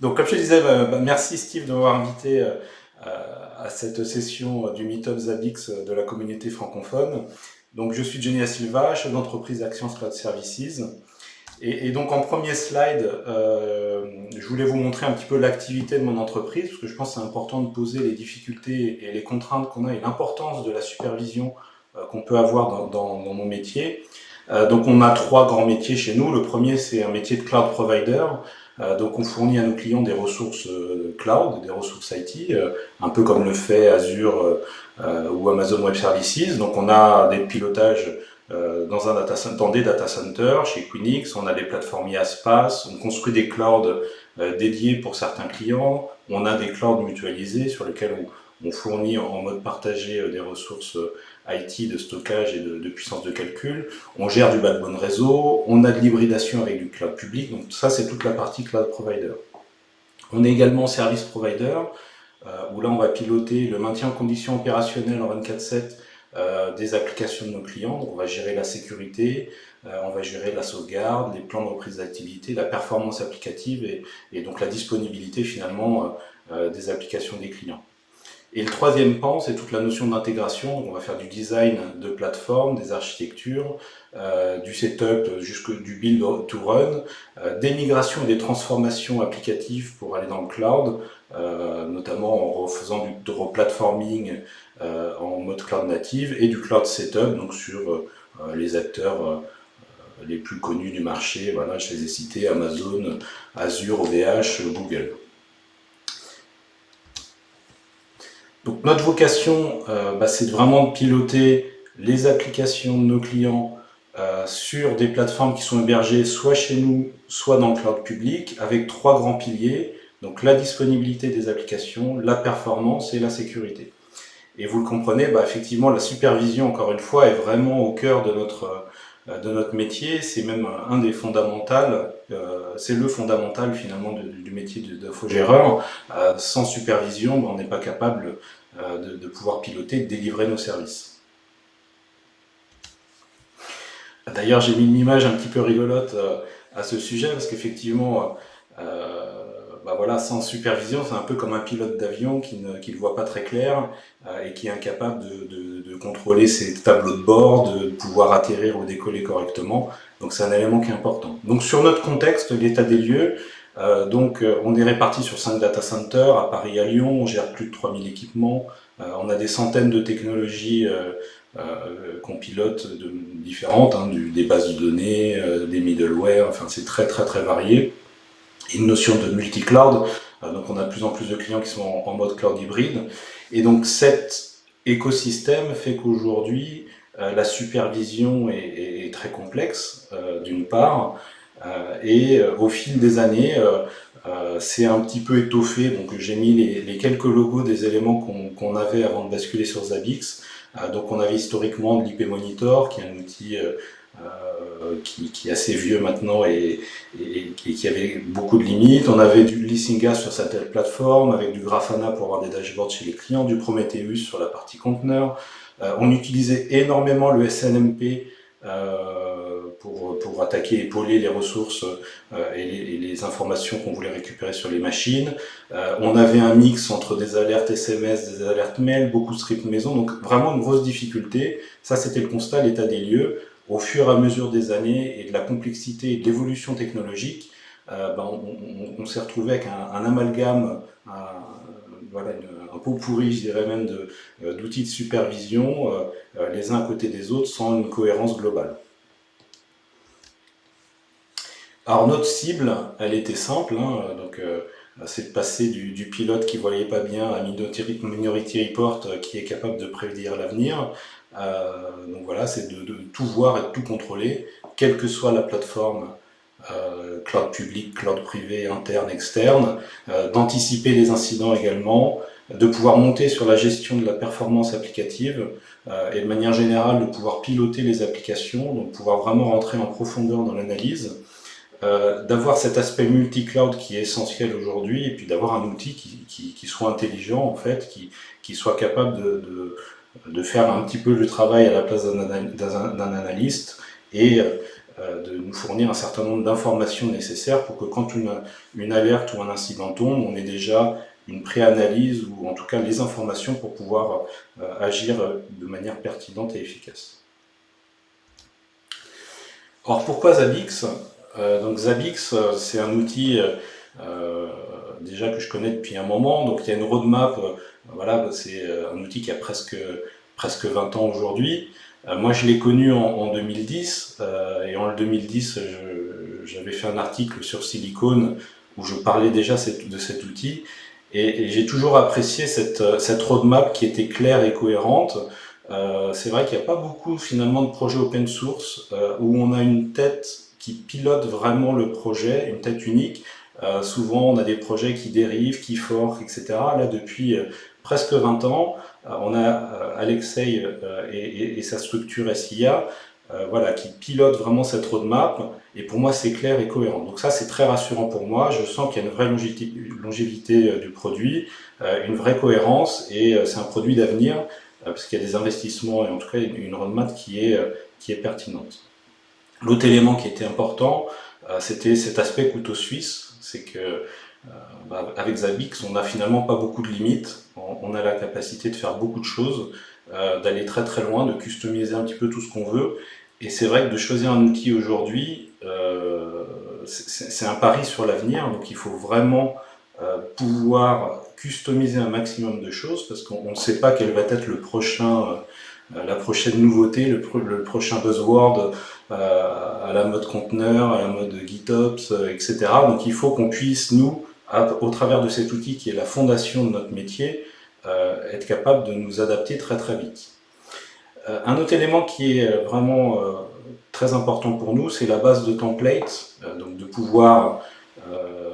Donc, comme je te disais, merci Steve de m'avoir invité à cette session du Meetup Zabbix de la communauté francophone. Donc, je suis Johnny Da Silva, chef d'entreprise Actions Cloud Services. Et donc, en premier slide, je voulais vous montrer un petit peu l'activité de mon entreprise, parce que je pense que c'est important de poser les difficultés et les contraintes qu'on a et l'importance de la supervision qu'on peut avoir dans mon métier. Donc, on a trois grands métiers chez nous. Le premier, c'est un métier de cloud provider. Donc, on fournit à nos clients des ressources cloud, des ressources IT, un peu comme le fait Azure ou Amazon Web Services. Donc, on a des pilotages dans des data centers chez Quinix, on a des plateformes IaaS, on construit des clouds dédiés pour certains clients, on a des clouds mutualisés sur lesquels on fournit en mode partagé des ressources IT de stockage et de puissance de calcul, on gère du backbone réseau, on a de l'hybridation avec du cloud public, donc ça c'est toute la partie cloud provider. On est également service provider, où là on va piloter le maintien en condition opérationnelle en 24/7 des applications de nos clients. Donc on va gérer la sécurité, on va gérer la sauvegarde, les plans de reprise d'activité, la performance applicative et donc la disponibilité finalement des applications des clients. Et le troisième pan, c'est toute la notion d'intégration. On va faire du design de plateforme, des architectures, du setup jusque du build to run, des migrations et des transformations applicatives pour aller dans le cloud, notamment en faisant du replatforming en mode cloud native et du cloud setup, donc sur les acteurs les plus connus du marché. Voilà, je les ai cités, Amazon, Azure, OVH, Google. Donc notre vocation, c'est vraiment de piloter les applications de nos clients sur des plateformes qui sont hébergées soit chez nous, soit dans le cloud public, avec trois grands piliers, donc la disponibilité des applications, la performance et la sécurité. Et vous le comprenez, effectivement, la supervision, encore une fois, est vraiment au cœur de notre métier. C'est même un des fondamentaux, c'est le fondamental finalement du métier d'infogéreur. Sans supervision, on n'est pas capable de pouvoir piloter, de délivrer nos services. D'ailleurs, j'ai mis une image un petit peu rigolote à ce sujet, parce qu'effectivement, voilà, sans supervision, c'est un peu comme un pilote d'avion qui ne voit pas très clair et qui est incapable de contrôler ses tableaux de bord, de pouvoir atterrir ou décoller correctement. Donc c'est un élément qui est important. Donc sur notre contexte, l'état des lieux, on est répartis sur 5 data centers à Paris et à Lyon, on gère plus de 3000 équipements, on a des centaines de technologies qu'on pilote différentes, des bases de données, des middleware, enfin c'est très très très varié. Une notion de multi-cloud, donc on a de plus en plus de clients qui sont en mode cloud hybride, et donc cet écosystème fait qu'aujourd'hui la supervision est très complexe d'une part, et au fil des années c'est un petit peu étoffé. Donc j'ai mis les quelques logos des éléments qu'on avait avant de basculer sur Zabbix. Donc on avait historiquement de l'IP Monitor, qui est un outil qui est assez vieux maintenant et qui avait beaucoup de limites. On avait du Lisinga sur cette plateforme, avec du Grafana pour avoir des dashboards chez les clients, du Prometheus sur la partie conteneur. On utilisait énormément le SNMP pour attaquer et épauler les ressources et les informations qu'on voulait récupérer sur les machines. On avait un mix entre des alertes SMS, des alertes mail, beaucoup de scripts maison, donc vraiment une grosse difficulté. Ça, c'était le constat, l'état des lieux. Au fur et à mesure des années et de la complexité et de l'évolution technologique, on s'est retrouvé avec un amalgame, un pot pourri, je dirais même, d'outils de supervision, les uns à côté des autres, sans une cohérence globale. Alors notre cible, elle était simple, c'est de passer du pilote qui ne voyait pas bien à Minority Report qui est capable de prédire l'avenir. Donc voilà, c'est de tout voir et de tout contrôler, quelle que soit la plateforme, cloud public, cloud privé, interne, externe, d'anticiper les incidents également, de pouvoir monter sur la gestion de la performance applicative et de manière générale de pouvoir piloter les applications, donc pouvoir vraiment rentrer en profondeur dans l'analyse. D'avoir cet aspect multi-cloud qui est essentiel aujourd'hui, et puis d'avoir un outil qui soit intelligent, en fait, qui soit capable de faire un petit peu le travail à la place d'un analyste, et de nous fournir un certain nombre d'informations nécessaires pour que quand une alerte ou un incident tombe, on ait déjà une pré-analyse ou en tout cas les informations pour pouvoir agir de manière pertinente et efficace. Alors pourquoi Zabbix? Donc Zabbix, c'est un outil déjà que je connais depuis un moment, donc il y a une roadmap, voilà, c'est un outil qui a presque 20 ans aujourd'hui. Moi je l'ai connu en 2010, et en 2010 j'avais fait un article sur Silicon où je parlais déjà de cet outil, et j'ai toujours apprécié cette roadmap qui était claire et cohérente. C'est vrai qu'il n'y a pas beaucoup finalement de projets open source où on a une tête qui pilote vraiment le projet, une tête unique. Souvent on a des projets qui dérivent, qui forkent, etc. Là depuis presque 20 ans, on a Alexei et sa structure SIA voilà, qui pilote vraiment cette roadmap, et pour moi c'est clair et cohérent. Donc ça c'est très rassurant pour moi, je sens qu'il y a une vraie longévité du produit, une vraie cohérence, et c'est un produit d'avenir, parce qu'il y a des investissements et en tout cas une roadmap qui est pertinente. L'autre élément qui était important, c'était cet aspect couteau suisse, c'est que avec Zabbix, on n'a finalement pas beaucoup de limites, on a la capacité de faire beaucoup de choses, d'aller très très loin, de customiser un petit peu tout ce qu'on veut, et c'est vrai que de choisir un outil aujourd'hui, c'est un pari sur l'avenir, donc il faut vraiment pouvoir customiser un maximum de choses, parce qu'on ne sait pas quel va être la prochaine nouveauté, le prochain buzzword à la mode conteneur, à la mode GitOps, etc. Donc il faut qu'on puisse, nous, au travers de cet outil qui est la fondation de notre métier, être capable de nous adapter très très vite. Un autre élément qui est vraiment très important pour nous, c'est la base de templates, donc de pouvoir,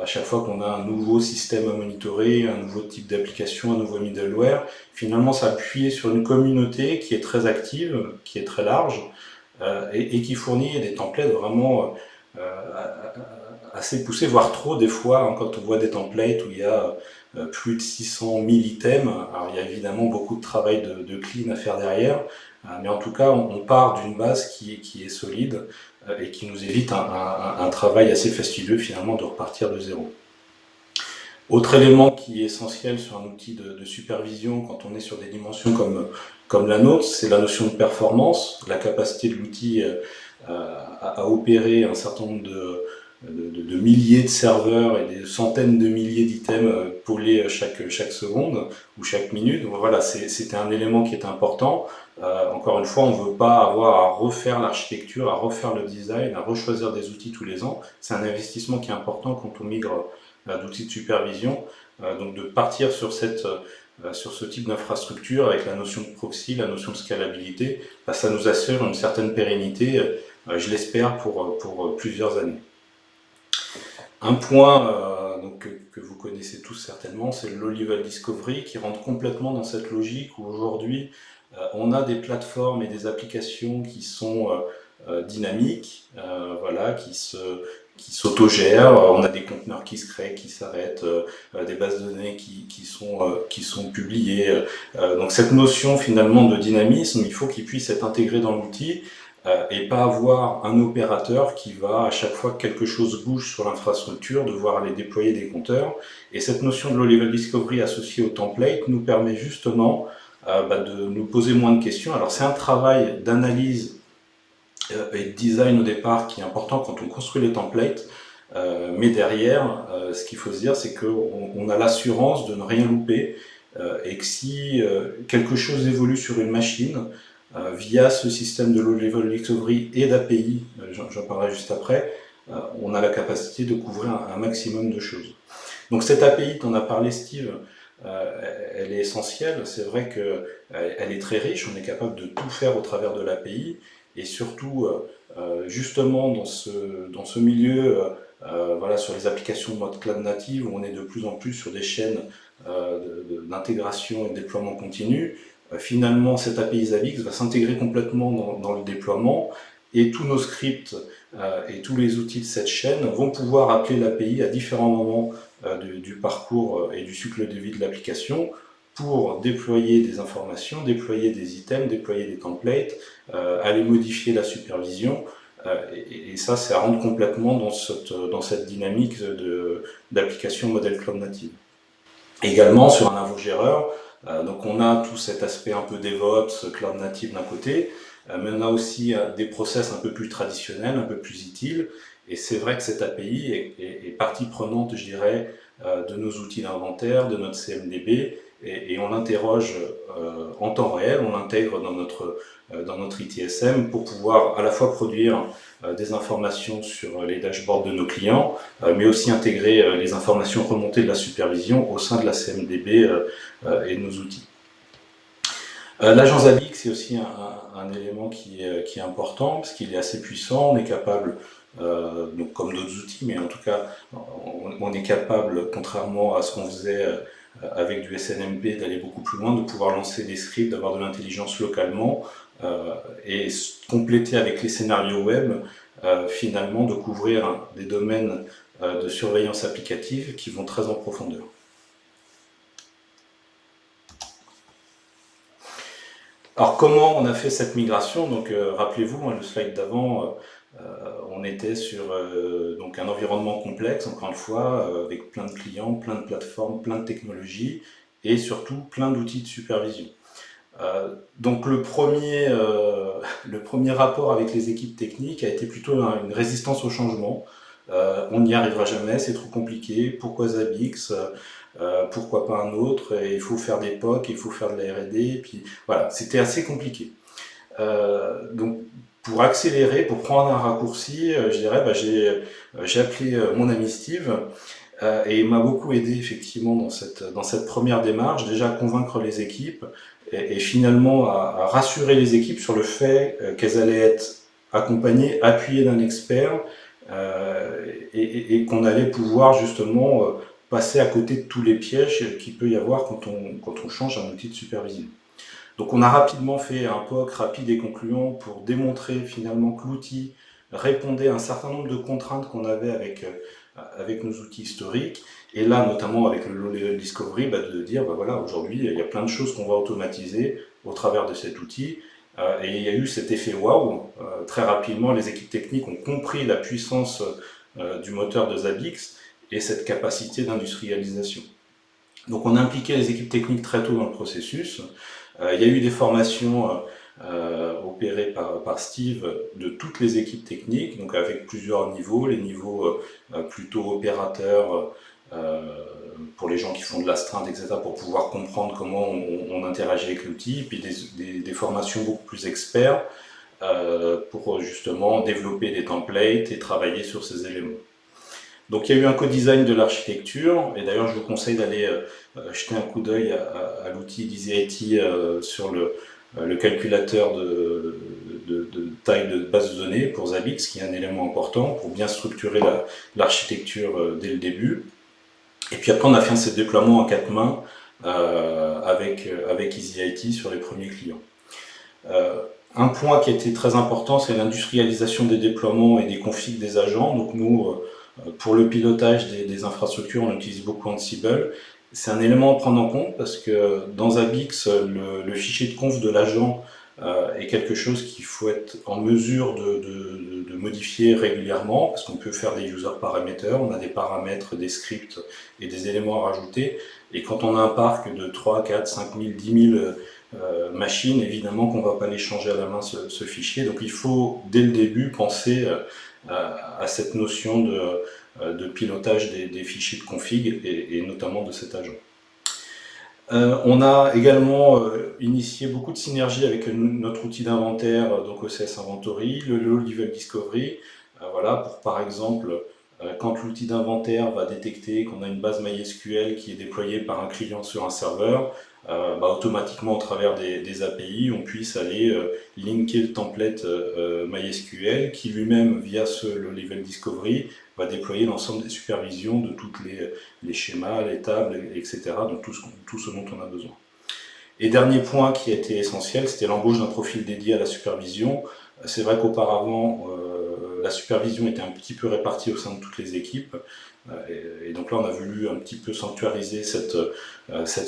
à chaque fois qu'on a un nouveau système à monitorer, un nouveau type d'application, un nouveau middleware, finalement s'appuyer sur une communauté qui est très active, qui est très large, et qui fournit des templates vraiment assez poussés, voire trop des fois, hein, quand on voit des templates où il y a plus de 600 000 items. Alors il y a évidemment beaucoup de travail de clean à faire derrière, mais en tout cas on part d'une base qui est solide et qui nous évite un travail assez fastidieux finalement de repartir de zéro. Autre élément qui est essentiel sur un outil de supervision quand on est sur des dimensions comme la nôtre, c'est la notion de performance, la capacité de l'outil à opérer un certain nombre de milliers de serveurs et des centaines de milliers d'items poolés chaque seconde ou chaque minute. Donc voilà, c'était un élément qui est important. Encore une fois, on ne veut pas avoir à refaire l'architecture, à refaire le design, à rechoisir des outils tous les ans. C'est un investissement qui est important quand on migre d'outils de supervision. Donc de partir sur ce type d'infrastructure avec la notion de proxy, la notion de scalabilité, ça nous assure une certaine pérennité, je l'espère, pour plusieurs années. Un point donc, que vous connaissez tous certainement, c'est le low-level discovery qui rentre complètement dans cette logique où aujourd'hui on a des plateformes et des applications qui sont dynamiques, voilà, qui s'autogèrent, on a des conteneurs qui se créent, qui s'arrêtent, des bases de données qui sont publiées. Donc cette notion finalement de dynamisme, il faut qu'il puisse être intégré dans l'outil, et pas avoir un opérateur qui va, à chaque fois que quelque chose bouge sur l'infrastructure, devoir aller déployer des compteurs. Et cette notion de low-level discovery associée au template nous permet justement de nous poser moins de questions. Alors c'est un travail d'analyse et de design au départ qui est important quand on construit les templates, mais derrière, ce qu'il faut se dire, c'est qu'on a l'assurance de ne rien louper, et que si quelque chose évolue sur une machine, via ce système de low-level discovery et d'API, j'en parlerai juste après, on a la capacité de couvrir un maximum de choses. Donc cette API dont on a parlé, Steve, elle est essentielle. C'est vrai qu'elle est très riche, on est capable de tout faire au travers de l'API, et surtout, justement, dans ce milieu, voilà, sur les applications de mode cloud native, où on est de plus en plus sur des chaînes d'intégration et de déploiement continu, finalement, cette API Zabbix va s'intégrer complètement dans le déploiement, et tous nos scripts et tous les outils de cette chaîne vont pouvoir appeler l'API à différents moments du parcours et du cycle de vie de l'application pour déployer des informations, déployer des items, déployer des templates, aller modifier la supervision. Et ça, c'est à rendre complètement dans cette dynamique d'application modèle cloud native. Également, sur un infogéreur, donc on a tout cet aspect un peu DevOps, cloud native d'un côté, mais on a aussi des process un peu plus traditionnels, un peu plus utiles, et c'est vrai que cette API est partie prenante, je dirais, de nos outils d'inventaire, de notre CMDB, et on l'interroge en temps réel, on l'intègre dans notre ITSM pour pouvoir à la fois produire des informations sur les dashboards de nos clients, mais aussi intégrer les informations remontées de la supervision au sein de la CMDB et de nos outils. L'agent Zabbix, c'est aussi un élément qui est important, parce qu'il est assez puissant, on est capable, donc comme d'autres outils, mais en tout cas, on est capable, contrairement à ce qu'on faisait avec du SNMP, d'aller beaucoup plus loin, de pouvoir lancer des scripts, d'avoir de l'intelligence localement, et compléter avec les scénarios web, finalement de couvrir des domaines de surveillance applicative qui vont très en profondeur. Alors comment on a fait cette migration? Donc rappelez-vous, le slide d'avant, on était sur donc un environnement complexe, encore une fois, avec plein de clients, plein de plateformes, plein de technologies, et surtout plein d'outils de supervision. Donc le premier rapport avec les équipes techniques a été plutôt une résistance au changement. On n'y arrivera jamais, c'est trop compliqué, pourquoi Zabbix, pourquoi pas un autre, et il faut faire des POC, il faut faire de la R&D, puis voilà, c'était assez compliqué. Donc pour accélérer, pour prendre un raccourci, je dirais, j'ai appelé mon ami Steve, et il m'a beaucoup aidé effectivement dans cette première démarche, déjà à convaincre les équipes, et finalement à rassurer les équipes sur le fait qu'elles allaient être accompagnées, appuyées d'un expert, et qu'on allait pouvoir justement passer à côté de tous les pièges qu'il peut y avoir quand on change un outil de supervision. Donc on a rapidement fait un POC rapide et concluant pour démontrer finalement que l'outil répondait à un certain nombre de contraintes qu'on avait avec nos outils historiques, et là notamment avec le Low Level Discovery, de dire voilà, aujourd'hui il y a plein de choses qu'on va automatiser au travers de cet outil, et il y a eu cet effet waouh. Très rapidement les équipes techniques ont compris la puissance du moteur de Zabbix et cette capacité d'industrialisation. Donc on a impliqué les équipes techniques très tôt dans le processus. Il y a eu des formations opérées par Steve de toutes les équipes techniques, donc avec plusieurs niveaux, les niveaux plutôt opérateurs pour les gens qui font de l'astreinte, etc., pour pouvoir comprendre comment on interagit avec l'outil, puis des formations beaucoup plus experts pour justement développer des templates et travailler sur ces éléments. Donc il y a eu un co-design de l'architecture, et d'ailleurs je vous conseille d'aller jeter un coup d'œil à l'outil d'EasyIT sur le calculateur de taille de base de données pour Zabbix, qui est un élément important pour bien structurer l'architecture dès le début. Et puis après on a fait ces déploiements en 4 mains avec EasyIT sur les premiers clients. Un point qui a été très important, c'est l'industrialisation des déploiements et des configs des agents. Donc nous, pour le pilotage des infrastructures, on utilise beaucoup Ansible. C'est un élément à prendre en compte parce que dans Zabbix, le fichier de conf de l'agent est quelque chose qu'il faut être en mesure de modifier régulièrement, parce qu'on peut faire des user parameters, on a des paramètres, des scripts et des éléments à rajouter. Et quand on a un parc de 3, 4, 5 000, 10 000 machines, évidemment qu'on ne va pas les changer à la main ce fichier. Donc il faut dès le début penser à cette notion de pilotage des fichiers de config et notamment de cet agent. On a également initié beaucoup de synergies avec notre outil d'inventaire, donc OCS Inventory, le Low Level Discovery, voilà, pour par exemple, quand l'outil d'inventaire va détecter qu'on a une base MySQL qui est déployée par un client sur un serveur, automatiquement au travers des API, on puisse aller linker le template MySQL qui lui-même, via ce Low Level Discovery, va déployer l'ensemble des supervisions de tous les schémas, les tables, etc., donc tout ce dont on a besoin. Et dernier point qui a été essentiel, c'était l'embauche d'un profil dédié à la supervision. C'est vrai qu'auparavant, la supervision était un petit peu répartie au sein de toutes les équipes, et donc là on a voulu un petit peu sanctuariser cette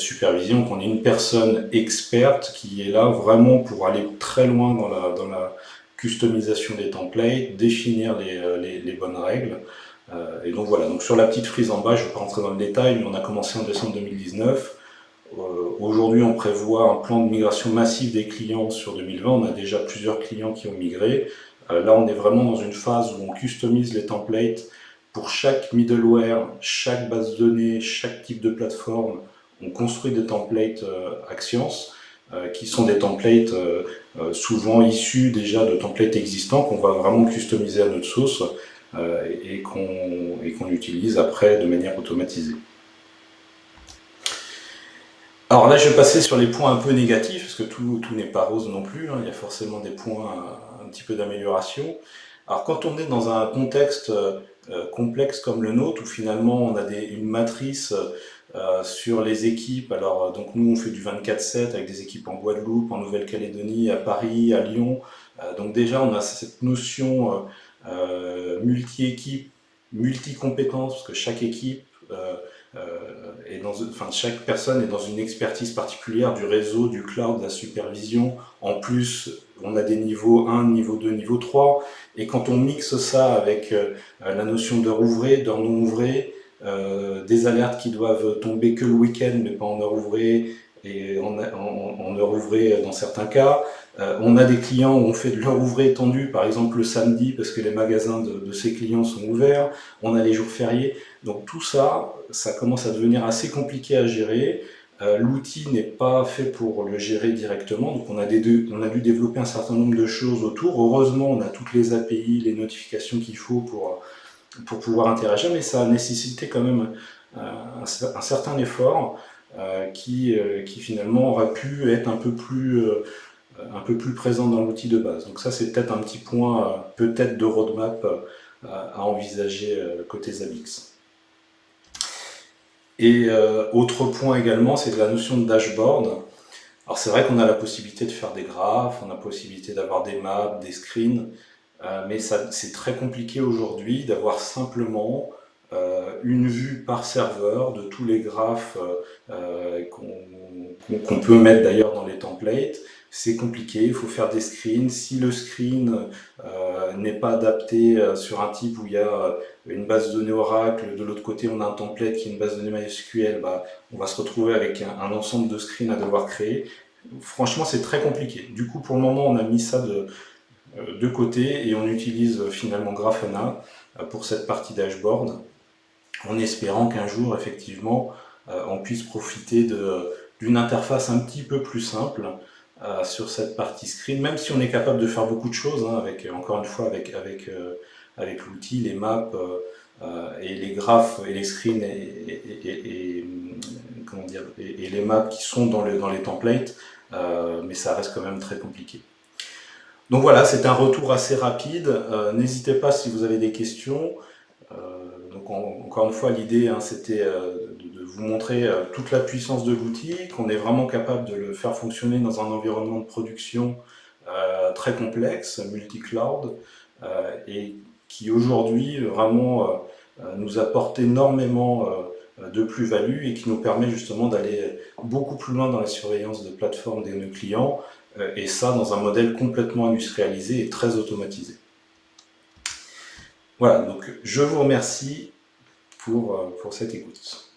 supervision, qu'on ait une personne experte qui est là vraiment pour aller très loin dans customisation des templates, définir les bonnes règles. Et donc voilà, donc sur la petite frise en bas, je ne vais pas rentrer dans le détail, mais on a commencé en décembre 2019. Aujourd'hui, on prévoit un plan de migration massif des clients sur 2020. On a déjà plusieurs clients qui ont migré. Là, on est vraiment dans une phase où on customise les templates pour chaque middleware, chaque base de données, chaque type de plateforme. On construit des templates Axians, qui sont des templates souvent issus déjà de templates existants qu'on va vraiment customiser à notre sauce et qu'on utilise après de manière automatisée. Alors là, je vais passer sur les points un peu négatifs, parce que tout n'est pas rose non plus, hein, il y a forcément des points un petit peu d'amélioration. Alors quand on est dans un contexte complexe comme le nôtre, où finalement on a une matrice sur les équipes, alors donc nous on fait du 24/7 avec des équipes en Guadeloupe, en Nouvelle-Calédonie, à Paris, à Lyon, donc déjà on a cette notion multi-équipe, multi-compétences, parce que chaque équipe chaque personne est dans une expertise particulière du réseau, du cloud, de la supervision. En plus, on a des niveaux 1, niveau 2, niveau 3. Et quand on mixe ça avec la notion d'heure ouvrée, d'heure non ouvrée, des alertes qui doivent tomber que le week-end, mais pas en heure ouvrée, et en heure ouvrée dans certains cas. On a des clients où on fait de l'heure ouvrée étendue, par exemple le samedi, parce que les magasins de ces clients sont ouverts. On a les jours fériés. Donc tout ça, ça commence à devenir assez compliqué à gérer. L'outil n'est pas fait pour le gérer directement, donc on a dû développer un certain nombre de choses autour. Heureusement, on a toutes les API, les notifications qu'il faut pour pouvoir interagir, mais ça a nécessité quand même un certain effort qui finalement aura pu être un peu plus présent dans l'outil de base. Donc ça, c'est peut-être un petit point peut-être de roadmap à envisager côté Zabbix. Et autre point également, c'est la notion de dashboard. Alors c'est vrai qu'on a la possibilité de faire des graphes, on a la possibilité d'avoir des maps, des screens, mais c'est très compliqué aujourd'hui d'avoir simplement une vue par serveur de tous les graphes qu'on peut mettre d'ailleurs dans les templates. C'est compliqué, il faut faire des screens. Si le screen n'est pas adapté sur un type où il y a une base de données Oracle, de l'autre côté on a un template qui est une base de données MySQL, on va se retrouver avec un ensemble de screens à devoir créer. Franchement, c'est très compliqué. Du coup, pour le moment, on a mis ça de côté et on utilise finalement Grafana pour cette partie dashboard, en espérant qu'un jour, effectivement, on puisse profiter d'une interface un petit peu plus simple sur cette partie screen, même si on est capable de faire beaucoup de choses, hein, encore une fois, avec l'outil, les maps, et les graphes, et les screens, et les maps qui sont dans les templates, mais ça reste quand même très compliqué. Donc voilà, c'est un retour assez rapide. N'hésitez pas si vous avez des questions. Donc encore une fois, l'idée c'était de vous montrer toute la puissance de l'outil, qu'on est vraiment capable de le faire fonctionner dans un environnement de production très complexe, multi-cloud, et qui aujourd'hui vraiment nous apporte énormément de plus-value et qui nous permet justement d'aller beaucoup plus loin dans la surveillance de plateformes de nos clients, et ça dans un modèle complètement industrialisé et très automatisé. Voilà, donc je vous remercie pour cette écoute.